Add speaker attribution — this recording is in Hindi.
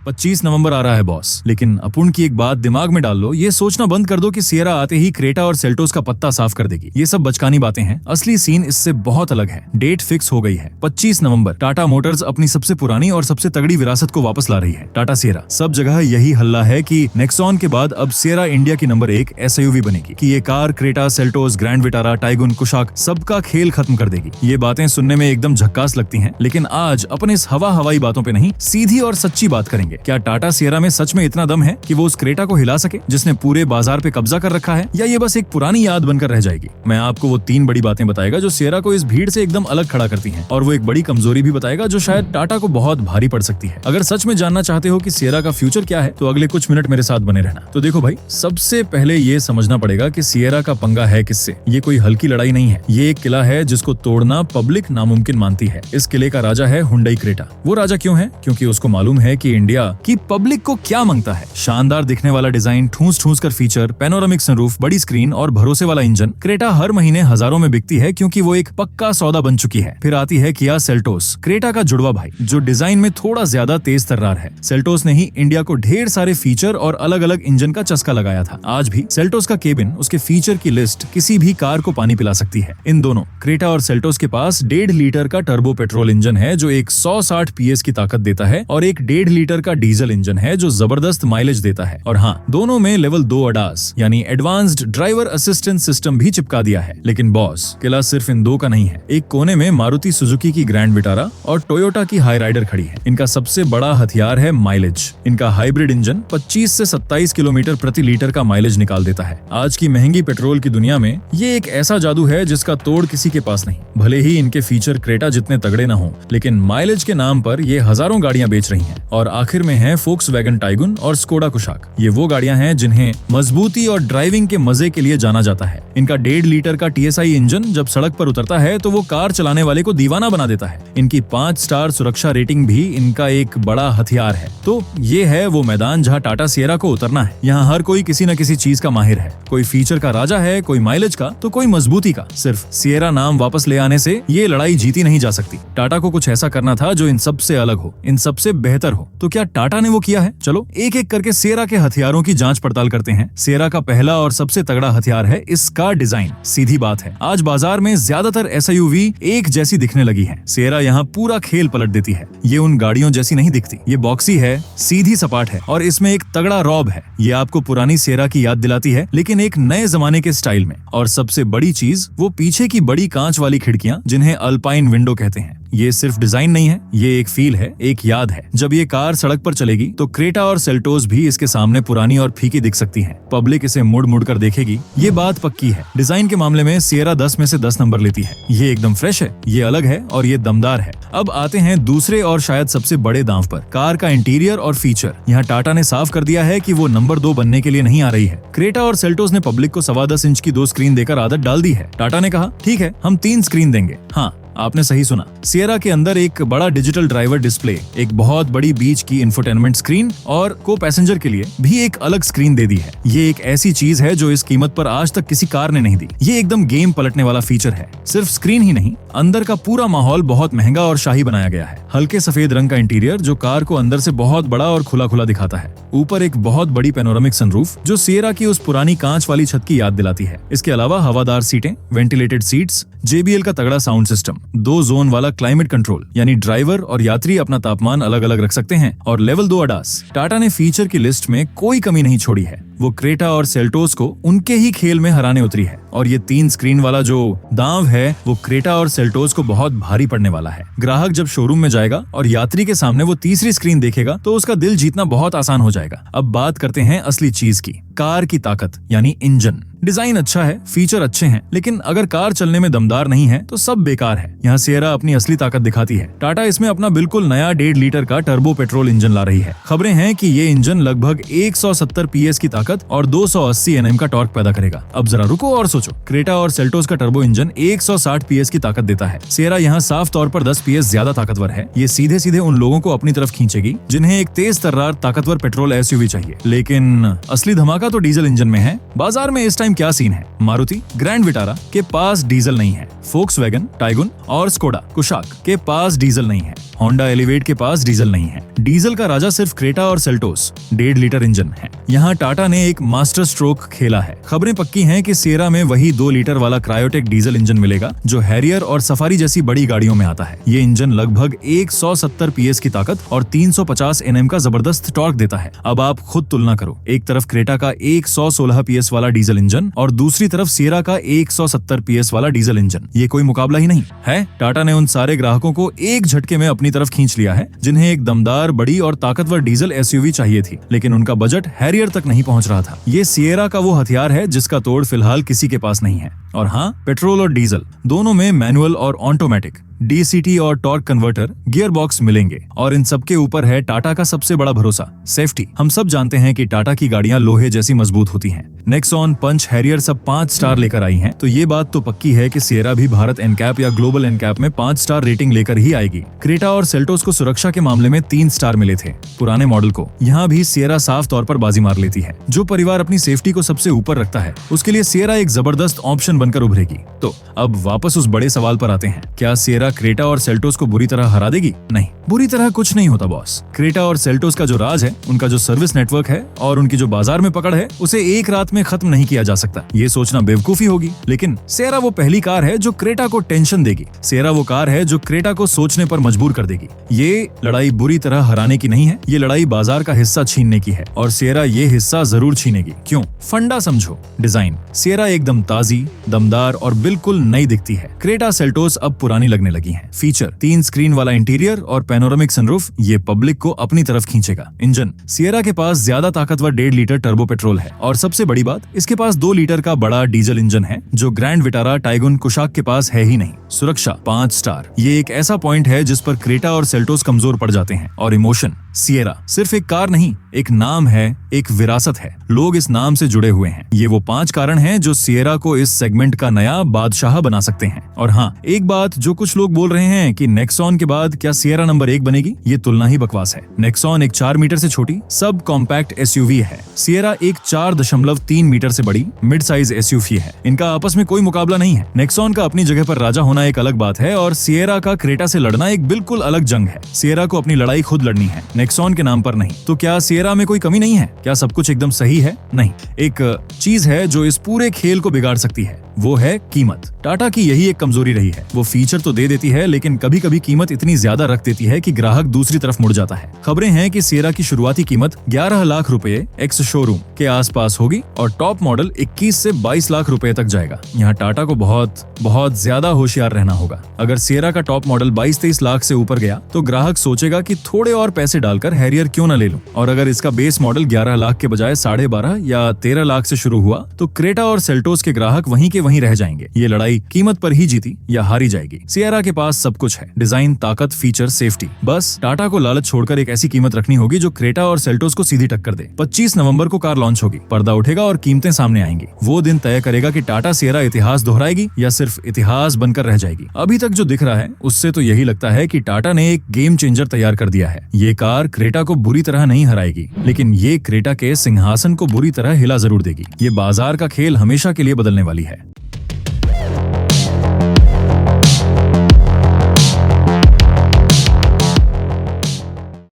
Speaker 1: 25 नवंबर आ रहा है बॉस। लेकिन अपुन की एक बात दिमाग में डाल लो, ये सोचना बंद कर दो कि सिएरा आते ही क्रेटा और सेल्टोस का पत्ता साफ कर देगी। ये सब बचकानी बातें हैं, असली सीन इससे बहुत अलग है। डेट फिक्स हो गई है 25 नवंबर। टाटा मोटर्स अपनी सबसे पुरानी और सबसे तगड़ी विरासत को वापस ला रही है, टाटा सिएरा। सब जगह यही हल्ला है कि नेक्सॉन के बाद अब सिएरा इंडिया की नंबर 1 SUV बनेगी, कि ये car Creta, Seltos, grand Vitara, Tiguan, Kushaq सबका खेल खत्म कर देगी। ये बातें सुनने में एकदम झक्कास लगती हैं, लेकिन आज अपन इस हवाई बातों पे नहीं, सीधी और सच्ची बात करेंगे। क्या टाटा सिएरा में सच में इतना दम है कि वो उस क्रेटा को हिला सके जिसने पूरे बाजार पे कब्जा कर रखा है, या ये बस एक पुरानी याद बनकर रह जाएगी? मैं आपको वो 3 बड़ी बातें बताएगा जो सिएरा को इस भीड़ से एकदम अलग खड़ा करती हैं, और वो एक बड़ी कमजोरी भी बताएगा जो शायद टाटा को बहुत भारी पड़ सकती है। अगर सच में जानना चाहते हो कि सिएरा का फ्यूचर क्या है, तो अगले कुछ मिनट मेरे साथ बने रहना। तो देखो भाई, सबसे पहले ये समझना पड़ेगा कि सिएरा का पंगा है किससे। ये कोई हल्की लड़ाई नहीं है, ये एक किला है जिसको तोड़ना पब्लिक नामुमकिन मानती है। इस किले का राजा है हुंडई क्रेटा। वो राजा क्यों है? क्योंकि उसको मालूम है कि इंडिया की पब्लिक को क्या मांगता है। शानदार दिखने वाला डिजाइन, ठूस ठूस कर फीचर, पैनोरामिक सनरूफ, बड़ी स्क्रीन और भरोसे वाला इंजन। क्रेटा हर महीने हजारों में बिकती है क्योंकि वो एक पक्का सौदा बन चुकी है। फिर आती है किया सेल्टोस, क्रेटा का जुड़वा भाई, जो डिजाइन में थोड़ा ज्यादा तेज तर्रार है। सेल्टोस ने ही इंडिया को ढेर सारे फीचर और अलग अलग इंजन का चस्का लगाया था। आज भी सेल्टोस का केबिन, उसके फीचर की लिस्ट किसी भी कार को पानी पिला सकती है। इन दोनों क्रेटा और सेल्टोस के पास 1.5 लीटर का टर्बो पेट्रोल इंजन है जो 160 PS की ताकत देता है, और एक 1.5 लीटर का डीजल इंजन है जो जबरदस्त माइलेज देता है। और हाँ, दोनों में लेवल 2 ADAS यानी एडवांस्ड ड्राइवर असिस्टेंस सिस्टम भी चिपका दिया है। लेकिन बॉस, किला सिर्फ इन 2 का नहीं है। एक कोने में मारुति सुजुकी की ग्रैंड विटारा और टोयोटा की हाई राइडर खड़ी है। इनका सबसे बड़ा हथियार है माइलेज। इनका हाइब्रिड इंजन 25 से 27 किलोमीटर प्रति लीटर का माइलेज निकाल देता है। आज की महंगी पेट्रोल की दुनिया में ये एक ऐसा जादू है जिसका तोड़ किसी के पास नहीं। भले ही इनके फीचर क्रेटा जितने तगड़े न हो, लेकिन माइलेज के नाम पर ये हजारों गाड़ियां बेच रही हैं। और आखिर में है फोक्सवैगन टाइगुन और स्कोडा कुशाक। ये वो गाड़ियां हैं जिन्हें मजबूती और ड्राइविंग के मजे के लिए जाना जाता है। इनका 1.5 लीटर का TSI इंजन जब सड़क पर उतरता है तो वो कार चलाने वाले को दीवाना बना देता है। इनकी 5 स्टार सुरक्षा रेटिंग भी इनका एक बड़ा हथियार है। तो ये है वो मैदान जहाँ टाटा सिएरा को उतरना है। यहाँ हर कोई किसी न किसी चीज का माहिर है। कोई फीचर का राजा है, कोई माइलेज का, तो कोई मजबूती का। सिर्फ सिएरा नाम वापस ले आने से ये लड़ाई जीती नहीं जा सकती। टाटा को कुछ ऐसा करना था जो इन सबसे अलग हो, इन सबसे बेहतर हो। तो क्या टाटा ने वो किया है? चलो एक एक करके सिएरा के हथियारों की जांच पड़ताल करते हैं। सिएरा का पहला और सबसे तगड़ा हथियार है इसका डिजाइन। सीधी बात है, आज बाजार में ज्यादातर SUV एक जैसी दिखने लगी है। सिएरा यहाँ पूरा खेल पलट देती है। ये उन गाड़ियों जैसी नहीं दिखती। ये बॉक्सी है, सीधी सपाट है, और इसमें एक तगड़ा रॉब है। ये आपको पुरानी सिएरा की याद दिलाती है, लेकिन एक नए जमाने के स्टाइल में। और सबसे बड़ी चीज, वो पीछे की बड़ी कांच वाली खिड़कियां, जिन्हें अल्पाइन विंडो कहते हैं। ये सिर्फ डिजाइन नहीं है, ये एक फील है, एक याद है। जब ये कार सड़क पर चलेगी तो क्रेटा और सेल्टोस भी इसके सामने पुरानी और फीकी दिख सकती हैं। पब्लिक इसे मुड़ मुड़ कर देखेगी, ये बात पक्की है। डिजाइन के मामले में सिएरा 10 में से 10 नंबर लेती है। ये एकदम फ्रेश है, ये अलग है और ये दमदार है। अब आते हैं दूसरे और शायद सबसे बड़े दांव पर, कार का इंटीरियर और फीचर। यहाँ टाटा ने साफ कर दिया है कि वो नंबर 2 बनने के लिए नहीं आ रही है। क्रेटा और सेल्टोस ने पब्लिक को 10.25 इंच की 2 स्क्रीन देकर आदत डाल दी है। टाटा ने कहा, ठीक है, हम 3 स्क्रीन देंगे। हाँ, आपने सही सुना। सिएरा के अंदर एक बड़ा डिजिटल ड्राइवर डिस्प्ले, एक बहुत बड़ी बीच की इंफोटेनमेंट स्क्रीन और को पैसेंजर के लिए भी एक अलग स्क्रीन दे दी है। ये एक ऐसी चीज है जो इस कीमत पर आज तक किसी कार ने नहीं दी। ये एकदम गेम पलटने वाला फीचर है। सिर्फ स्क्रीन ही नहीं, अंदर का पूरा माहौल बहुत महंगा और शाही बनाया गया है। हल्के सफेद रंग का इंटीरियर जो कार को अंदर से बहुत बड़ा और खुला खुला दिखाता है। ऊपर एक बहुत बड़ी पैनोरामिक सनरूफ जो सिएरा की उस पुरानी कांच वाली छत की याद दिलाती है। इसके अलावा हवादार सीटें, वेंटिलेटेड सीट्स, JBL का तगड़ा साउंड सिस्टम, 2 जोन वाला क्लाइमेट कंट्रोल, यानी ड्राइवर और यात्री अपना तापमान अलग अलग रख सकते हैं, और लेवल 2 ADAS। टाटा ने फीचर की लिस्ट में कोई कमी नहीं छोड़ी है। वो क्रेटा और सेल्टोस को उनके ही खेल में हराने उतरी है। और ये 3 स्क्रीन वाला जो दांव है वो क्रेटा और सेल्टोस को बहुत भारी पड़ने वाला है। ग्राहक जब शोरूम में जाएगा और यात्री के सामने वो तीसरी स्क्रीन देखेगा तो उसका दिल जीतना बहुत आसान हो जाएगा। अब बात करते हैं असली चीज की, कार की ताकत यानी इंजन। डिजाइन अच्छा है, फीचर अच्छे हैं, लेकिन अगर कार चलने में दमदार नहीं है तो सब बेकार है। यहाँ सिएरा अपनी असली ताकत दिखाती है। टाटा इसमें अपना बिल्कुल नया 1.5 लीटर का टर्बो पेट्रोल इंजन ला रही है। खबरें हैं कि ये इंजन लगभग 170 PS की ताकत और 280 Nm का टॉर्क पैदा करेगा। अब जरा रुको और सोचो, क्रेटा और सेल्टोस का टर्बो इंजन 160 PS की ताकत देता है। सिएरा यहाँ साफ तौर पर 10 PS ज्यादा ताकतवर है। ये सीधे सीधे उन लोगों को अपनी तरफ खींचेगी जिन्हें एक तेज तर्रार ताकतवर पेट्रोल SUV चाहिए। लेकिन असली धमाका तो डीजल इंजन में है। बाजार में इस टाइम टाइम क्या सीन है? मारुति ग्रैंड विटारा के पास डीजल नहीं है, फोक्सवैगन टाइगुन और स्कोडा कुशाक के पास डीजल नहीं है, होंडा एलिवेट के पास डीजल नहीं है। डीजल का राजा सिर्फ क्रेटा और सेल्टोस 1.5 लीटर इंजन है। यहाँ टाटा ने एक मास्टर स्ट्रोक खेला है। खबरें पक्की हैं कि सिएरा में वही 2 लीटर वाला क्रायोटेक डीजल इंजन मिलेगा जो हैरियर और सफारी जैसी बड़ी गाड़ियों में आता है। ये इंजन लगभग 170 पीएस की ताकत और 350 एनएम का जबरदस्त टॉर्क देता है। अब आप खुद तुलना करो, एक तरफ क्रेटा का 116 पीएस वाला डीजल इंजन और दूसरी तरफ सिएरा का 170 पीएस वाला डीजल इंजन। ये कोई मुकाबला ही नहीं है। टाटा ने उन सारे ग्राहकों को एक झटके में अपनी तरफ खींच लिया है जिन्हें एक दमदार, बड़ी और ताकतवर डीजल एसयूवी चाहिए थी, लेकिन उनका बजट हैरियर तक नहीं पहुंच रहा था। ये सिएरा का वो हथियार है जिसका तोड़ फिलहाल किसी के पास नहीं है। और हाँ, पेट्रोल और डीजल दोनों में मैनुअल और ऑटोमेटिक, डीसीटी और टॉर्क कन्वर्टर, गियर बॉक्स मिलेंगे। और इन सबके ऊपर है टाटा का सबसे बड़ा भरोसा, सेफ्टी। हम सब जानते हैं कि टाटा की गाड़ियां लोहे जैसी मजबूत होती हैं। नेक्सॉन, पंच, हैरियर सब 5 स्टार लेकर आई हैं, तो ये बात तो पक्की है कि सिएरा भी भारत एनकैप या ग्लोबल एनकैप में 5 स्टार रेटिंग लेकर ही आएगी। क्रेटा और सेल्टोस को सुरक्षा के मामले में 3 स्टार मिले थे पुराने मॉडल को। यहाँ भी सिएरा साफ तौर पर बाजी मार लेती है। जो परिवार अपनी सेफ्टी को सबसे ऊपर रखता है उसके लिए सिएरा एक जबरदस्त ऑप्शन बनकर उभरेगी। तो अब वापस उस बड़े सवाल पर आते हैं, क्या सिएरा क्रेटा और सेल्टोस को बुरी तरह हरा देगी? नहीं, बुरी तरह कुछ नहीं होता बॉस। क्रेटा और सेल्टोस का जो राज है, उनका जो सर्विस नेटवर्क है और उनकी जो बाजार में पकड़ है, उसे एक रात में खत्म नहीं किया जा सकता। ये सोचना बेवकूफी होगी। लेकिन सिएरा वो पहली कार है जो क्रेटा को टेंशन देगी। सिएरा वो कार है जो क्रेटा को सोचने पर मजबूर कर देगी। ये लड़ाई बुरी तरह हराने की नहीं है, ये लड़ाई बाजार का हिस्सा छीनने की है। और सिएरा ये हिस्सा जरूर छीनेगी। क्यों? फंडा समझो, डिजाइन। सिएरा एकदम ताजी, दमदार और बिल्कुल नई दिखती है। क्रेटा, सेल्टोस अब पुरानी लगने लगी है। फीचर, 3 स्क्रीन वाला इंटीरियर और पैनोरामिक सनरूफ, ये पब्लिक को अपनी तरफ खींचेगा। इंजन, सिएरा के पास ज्यादा ताकतवर 1.5 लीटर टर्बो पेट्रोल है और सबसे बड़ी बात, इसके पास 2 लीटर का बड़ा डीजल इंजन है जो ग्रैंड विटारा, टाइगुन, कुशाक के पास है ही नहीं। सुरक्षा 5 स्टार। ये एक ऐसा पॉइंट है जिस पर क्रेटा और सेल्टोस कमजोर पड़ जाते हैं। और इमोशन, सिएरा सिर्फ एक कार नहीं, एक नाम है, एक विरासत है। लोग इस नाम से जुड़े हुए हैं। ये वो 5 कारण हैं जो सिएरा को इस सेगमेंट का नया बादशाह बना सकते हैं। और हाँ, एक बात जो कुछ लोग बोल रहे हैं कि नेक्सॉन के बाद क्या सिएरा नंबर 1 बनेगी, ये तुलना ही बकवास है। नेक्सॉन एक 4 मीटर से छोटी सब कॉम्पैक्ट एसयूवी है। सिएरा एक 4.3 मीटर से बड़ी मिड साइज एसयूवी है। इनका आपस में कोई मुकाबला नहीं है। नेक्सॉन का अपनी जगह पर राजा होना एक अलग बात है और सिएरा का क्रेटा से लड़ना एक बिल्कुल अलग जंग है। सिएरा को अपनी लड़ाई खुद लड़नी है, नेक्सॉन के नाम पर नहीं। तो क्या सिएरा में कोई कमी नहीं है? क्या सब कुछ एकदम सही है? नहीं। एक चीज है जो इस पूरे खेल को बिगाड़ सकती है, वो है कीमत। टाटा की यही एक कमजोरी रही है। वो फीचर तो दे देती है, लेकिन कभी कभी कीमत इतनी ज्यादा रख देती है कि ग्राहक दूसरी तरफ मुड़ जाता है। खबरें हैं कि सिएरा की शुरुआती कीमत 11 लाख रुपए एक्स शोरूम के आसपास होगी और टॉप मॉडल 21 से 22 लाख रुपए तक जाएगा। यहाँ टाटा को बहुत ज्यादा होशियार रहना होगा। अगर सिएरा का टॉप मॉडल 22-23 लाख से ऊपर गया तो ग्राहक सोचेगा कि थोड़े और पैसे डालकर हैरियर क्यों न ले लूं। और अगर इसका बेस मॉडल 11 लाख के बजाय 12.5 या 13 लाख से शुरू हुआ तो क्रेटा और सेल्टोस के ग्राहक वहीं के वहीं रह जाएंगे। ये लड़ाई कीमत पर ही जीती या हारी जाएगी। सिएरा के पास सब कुछ है, डिजाइन, ताकत, फीचर, सेफ्टी। बस टाटा को लालच छोड़कर एक ऐसी कीमत रखनी होगी जो क्रेटा और सेल्टोस को सीधी टक्कर दे। 25 नवंबर को कार लॉन्च होगी, पर्दा उठेगा और कीमतें सामने आएंगी। वो दिन तय करेगा कि टाटा सिएरा इतिहास दोहराएगी या सिर्फ इतिहास बनकर रह जाएगी। अभी तक जो दिख रहा है उससे तो यही लगता है कि टाटा ने एक गेम चेंजर तैयार कर दिया है। ये कार क्रेटा को बुरी तरह नहीं हराएगी, लेकिन ये क्रेटा के सिंहासन को बुरी तरह हिला जरूर देगी। ये बाजार का खेल हमेशा के लिए बदलने वाली है।